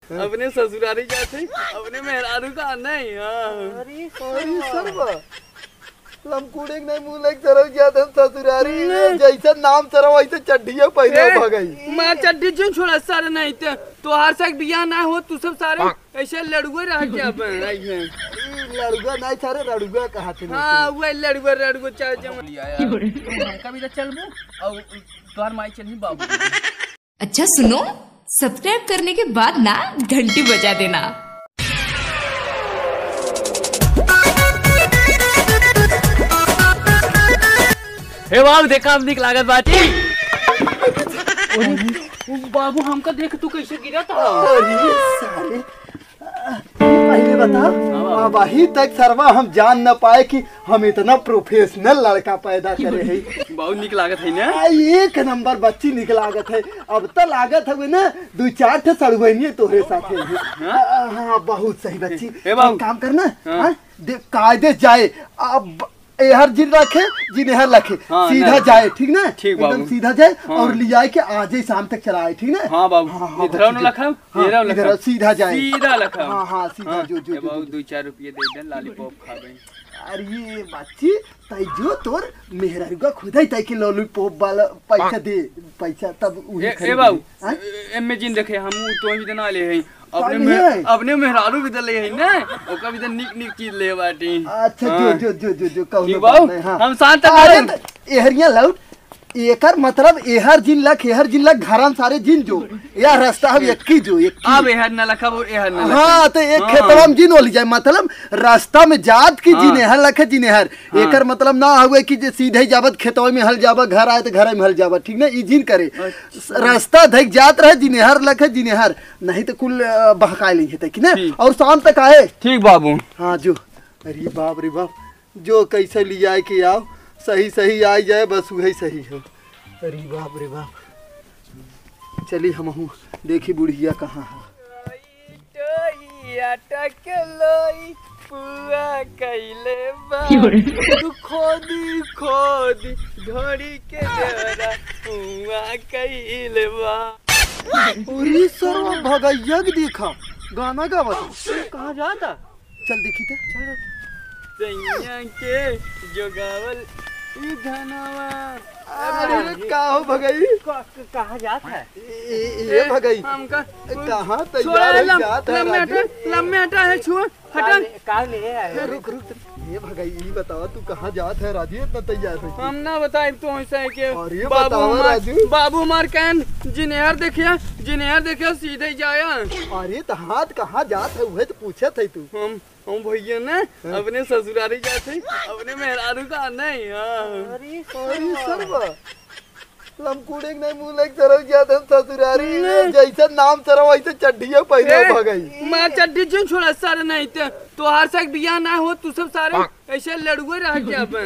अपने ससुरारी जाते अपने मेहरारू का नहीं। अरे सरवा लमकुड़े नहीं मुंह लग तरह जाते ससुरारी जैसा नाम तरह वैसे चड्डियां पहने भगई। मैं चड्डी क्यों छोड़ा सारे नहीं थे तो हर से बियाह ना हो तू सब सारे ऐसे लड़ुए रह गया अपन लड़ुआ नहीं सारे लड़ुआ कहा थे। हां वो लड़ुआ चाहे जम लिया यार कभी तो चलबो और तोहर माई चलनी बाबू। अच्छा सुनो, सब्सक्राइब करने के बाद ना घंटी बजा देना। हे बाबू देखा अब निक लागत बाटी। बाबू हमका देख तू कैसे गिरा था। अरे सारे पहले बता वही तक सरवा हम जान न पाए कि हम इतना प्रोफेशनल लड़का पैदा करे है। बहुत निक लागत है ना। एक नंबर बच्ची निक लागत है। अब तो लागत है ना 2-4 ठे सड़वैनी तोहरे साथे। हाँ बहुत सही बच्ची। काम करना कायदे जाए अब एहर जिन रखे जिन्हें रखे सीधा जाए ठीक ना। एकदम सीधा जाए और लिया के आज ही शाम तक चलाए ठीक ना। हाँ बाबू इधर सीधा जाए सीधा लखा। हाँ सीधा जो बाबू 2-4 रुपये दे दे लॉलीपॉप खाबे। अरे बच्ची तई जो तोर मेहरारू खुद ही तई के लॉलीपॉप वाला पैसा दे पैसा तब ए बाबू एमे जिन देखे हम तो भी देना ले है अपने मेहरारू भी दले है ना ओका भी निक चीज ले बाटी। अच्छा जो कहू बाबू हम शांत एहरिया लौट एकर मतलब एहर जिन लख घरन सारे जिन जो या रास्ता हम एक की जो एक अब एहर न लखा और एहर न लखा। हां तो एक खेतवा में जिन होली जाए मतलब रास्ता में जात की जिन एहर लख जिन एहर एकर मतलब ना हुए कि जे सीधे ही जावत खेतवा में हल जावा घर आए तो घर में हल जावा ठीक ना। ई जिन करे रास्ता धक जात रहे जिन एहर लख जिन एहर नहीं तो कुल बहकाए ली है कि ना और शाम तक आए। ठीक बाबू। हां जो अरे बाप रे बाप जो कैसे लिया के आओ सही आ जाए बस वही सही हो। अरे बाप रे बाप चली हम हूँ देखी बुढ़िया कहाँ है। खोदी ढोड़ी के अरे सरवा भगैया के देखा गाना गावत कहाँ जाता चल देखी था चल सैया के जो गावल धनवा। अरे का हो भगई कहाँ जात है ये भगई हमका कहाँ तैयार है जात है लम्बे हटा है छुआ हटा काल ले आए रुक ये भगई ये बतावा तू कहाँ जात है राजू इतना तैयार है। हम ना बताए तो ऐसा है कि बाबू हमार कहन जिनेहर देखिया सीधे जाया। अरे तो हाथ कहाँ जात है वह तो पूछे थे तू। हम भैया ना अपने ससुरारी जाते अपने मेहरारू का नहीं। अरे सरवा लमकुड़े नहीं मुंह लग तरह जाते ससुरारी जैसा नाम तरह वैसे चड्डियां पहने भगई। मैं चड्डी क्यों छोड़ा सारे नहीं थे तो हर से बियाह ना हो तू सब सारे ऐसे लड़ुए रह गया अपन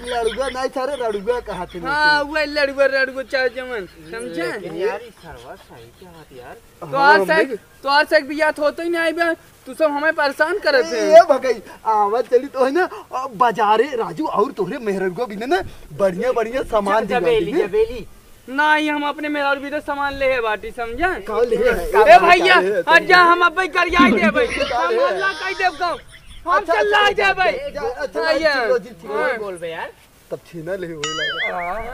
लड़ुआ नहीं सारे लड़ुआ कहा थे। हाँ वो लड़ुआ चाहे जमन समझे यार सरवा सही क्या बात यार तो हर से बियाह होता ही नहीं बे तू सब हमें परेशान करते हैं। ये भगई आवाज चली तो है ना बाजारे राजू और तोहरे मेहरगो भी ना बढ़िया सामान जबेली नहीं हम अपने मेहरारू भी तो सामान ले है बाटी समझा। ए भैया अच्छा हम अब कर जाए दे भाई हम अल्लाह कह देव गांव हम चल ला जाए भाई। अच्छा बोल बे यार तब छीना ले होई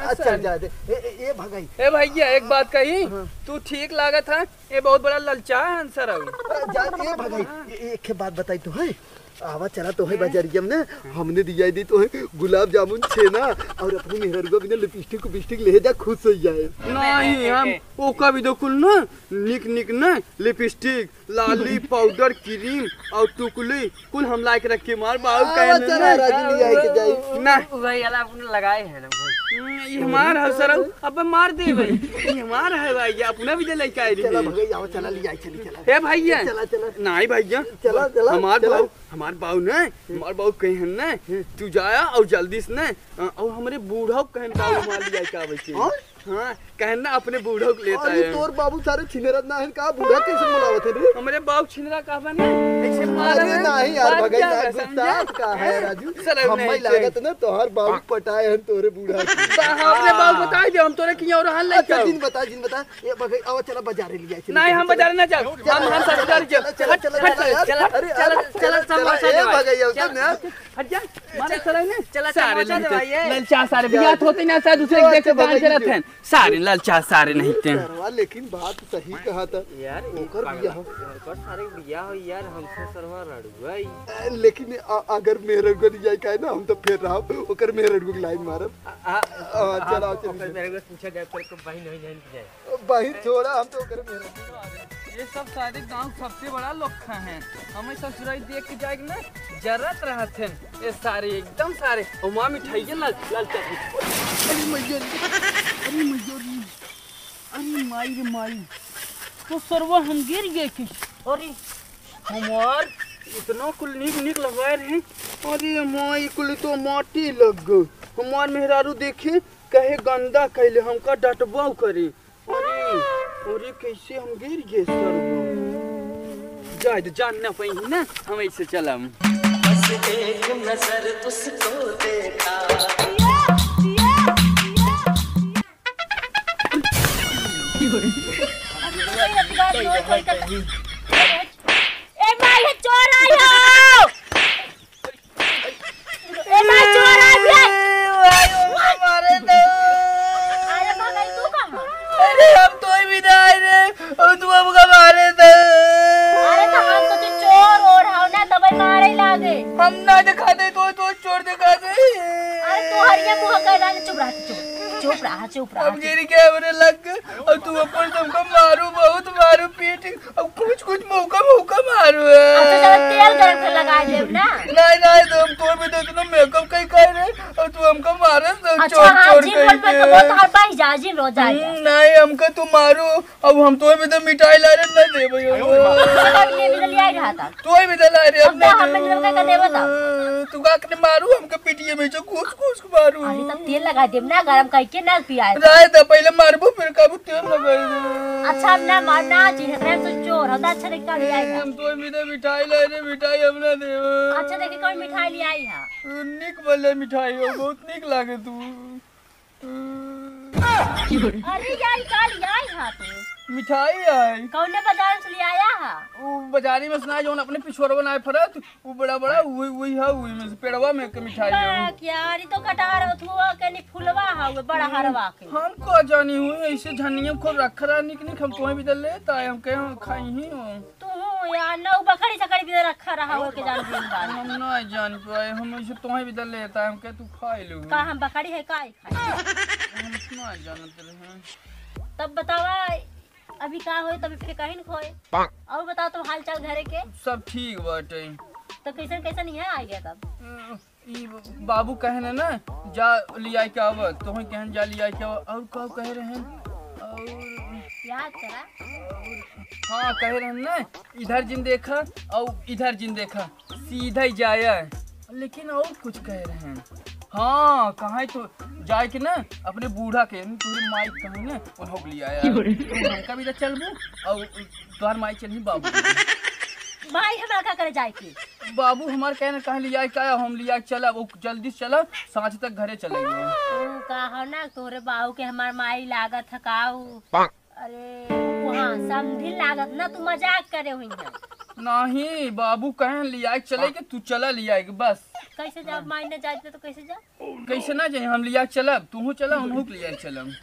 अच्छा जा दे ए भगई। ए भैया एक बात कही तू ठीक लागत है ये बहुत बड़ा ललचा है आंसर जा ए भगई एक बात बताई तो है आवा चला तो है बाजारिया में हमने दिया दी तो है गुलाब जामुन छेना और अपने मेहर को बिना लिपस्टिक ले जा खुश हो जाए। नहीं हम ओका भी दो कुल ना निक ना लिपस्टिक लाली पाउडर क्रीम और टुकली कुल हम लाके रख के मार बाऊ कहने चला राजू ले आई के जाई ना भाई अला आपने लगाए है ना भाई ये हमार है सर अब मार दे भाई ये हमार है भाई अपना भी लेके आई चला भगई आओ चला ले आई चला ए भैया चला नहीं भैया चला हमार बाऊ ने हमार बाऊ कहन ने तू जाया और जल्दी से ने और हमारे बूढ़ा कहन बाऊ मार लिया क्या बच्चे हाँ कहना अपने बूढ़ों को लेता अरे है। तोर बाबू सारे छिनेरत ना है का बूढ़ा कैसे बुलावत है रे? हमारे बाप छिनरा का बने ऐसे मार अरे नहीं यार भगाई ना गुस्सा का है राजू। हम्मे लागत ना तोहर बाबू पटाए हैं तोरे बूढ़ा। अपने बाप बता दे हम तोरे किया और हाल ले अच्छा जिन बता ये भगाई आवा चला बाजारे ले जाए। नहीं हम बाजार ना जाओ हम ससुराल चल चल चल चल समोसा दे भगाई आओ ना हट जा मारे चला ने चला सारे ललचा सारे बिया होते ना सा दूसरे के देख के बाहर चलत हैं सारे ललचा सारे नहीं थे। लेकिन बात सही कहा था यार ओकर बिया हो ओकर सारे बिया हो यार हमसे सरवा रड़ुआ। लेकिन अगर मेरे को नहीं जाए का ना हम तो फिर रहा ओकर मेरे को लाइन मारब। चलो चल मेरे को पूछा जाए पर को बहन नहीं जाए भाई छोड़ा हम तो ओकर मेरे ये सब सारे गांव सबसे बड़ा लोखा हैं हमें ससुराल देख के जाएंगे ना जरत रहत हैं ये सारे एकदम सारे और मां मिठाई लाल लालचा। अरे मैया अरे माई रे माई तो सरवा हम गिर गए कि अरे हमार इतना कुल निक लगाए रहे। अरे माई कुल तो माटी लग गई हमार मेहरारू देखे कहे गंदा कहले हमका डटबाव करे। अरे कैसे हम गिर गए सरवा जाए जानना पाई ना हम ऐसे चलम बस एक नजर तुझको देखा ए माई है चोर आया ए माई चोर आ गया मारे दो। अरे मगर तू कहां अरे हम तो ही विदाई रे और तू हमका मारे दो। अरे तो हम तो चोर और हाव ना तबे मारे लागे हम ना दिखा दे तो चोर दिखा दे। अरे तू हरिया मुंह कर रहा चुप रहा अब गिर के हमरे लग और तू अपन तुमको मारू बहुत मारू पीट अब कुछ मौका मारू अच्छा चल तेल गरम कर लगा दे ना नहीं तुम तो भी तो इतना मेकअप कहीं कर रहे और तू हमको मारे तो अच्छा हां जी बोल पे तो बहुत हर बार जाजी रोज आया नहीं हमको तू मारू अब हम तो भी तो मिठाई ला रहे ना दे भैया ले भी ले आई रहा था तो भी तो ला रहे अब हमें लोग का दे बता तू का के मारू हमको पिटिए में जो कुछ मारू। अरे तब तेल लगा दे ना गरम करके ना पिया राय तो पहले मारबो फिर काबू तेल लगा दे। अच्छा अब ना मारना जी है तो चोर होता अच्छा निकल ले आई हम तो भी तो मिठाई ला रहे मिठाई हमने दे। अच्छा देखी कौन मिठाई ले आई है निक वाले मिठाई हो बहुत निक लागे तू। अरे यार काल आई है तू मिठाई आई कौन ने बाजार से ले आया है वो बाजारी में सुना जो अपने पिछोर बनाए फरत वो बड़ा वही है वही में पेड़वा में के मिठाई है यार तो कटार थुआ के नी फुलवा है बड़ा हरवा के हम को जानी हुई ऐसे धनिया को रख रहा निक हम तो भी दल लेता है हम कहे खाई ही हो तू यार नौ बकरी सकड़ी भी रखा रहा हो के जान दिन बाद हम नहीं जान पाए हम ऐसे तो भी दल लेता है हम कहे तू खाई लो का हम बकरी है काई खाई हम नहीं जानते रहे। तब बतावा अभी का होए तब फिर कहीं खोए और बताओ तो हाल चाल घरे के सब ठीक बाटे तो कैसन नहीं है आ गया तब ई बाबू कहने ना जा लिया के आव तो हम कहन जा लिया के और का कह रहे हैं और याद करा हाँ कह रहे हैं ना इधर जिन देखा और इधर जिन देखा सीधा ही जाया लेकिन और कुछ कह रहे हैं। हाँ कहाँ तो जाए के ना अपने बूढ़ा के पूरी माई कहीं ना उन्हों लिया हमका भी तो चलबू और तुम्हार माई चल बाबू भाई हमारा का करे जाए की बाबू हमारे कहने कहाँ लिया क्या हम लिया चला वो जल्दी चला सांझ तक घरे चलेंगे। तू कहा ना तोरे बाबू के हमार माई लागत थकाऊ अरे वहाँ समझी लागत ना तू मजाक करे हुई है नहीं बाबू कहें लिया चले के तू चला लिया बस कैसे जा माई ने जाते तो कैसे जा कैसे ना जाए हम लिया चलब तू चला उन्हों लिया चलब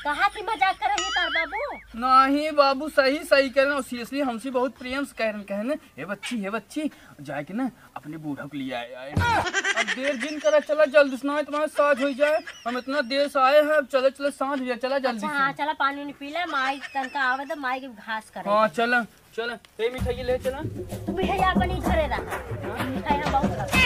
कहा थी मजाक कर रही तार बाबू नहीं बाबू सही कह रहे सीरियसली हमसे बहुत प्रेम से कह रहे हैं हे बच्ची जाए के ना अपने बूढ़ा को लिया आए अब देर जिन करा चला जल्दी सुना तुम्हारे साथ हो जाए हम इतना देर से आए हैं अब चले सांझ हो जाए चला जल्दी। अच्छा हाँ चला पानी पी ले माई तनका आवे तो माई के घास करे हाँ चला मिठाई ले चला तू भी है अपनी घरे रहा मिठाई हम बहुत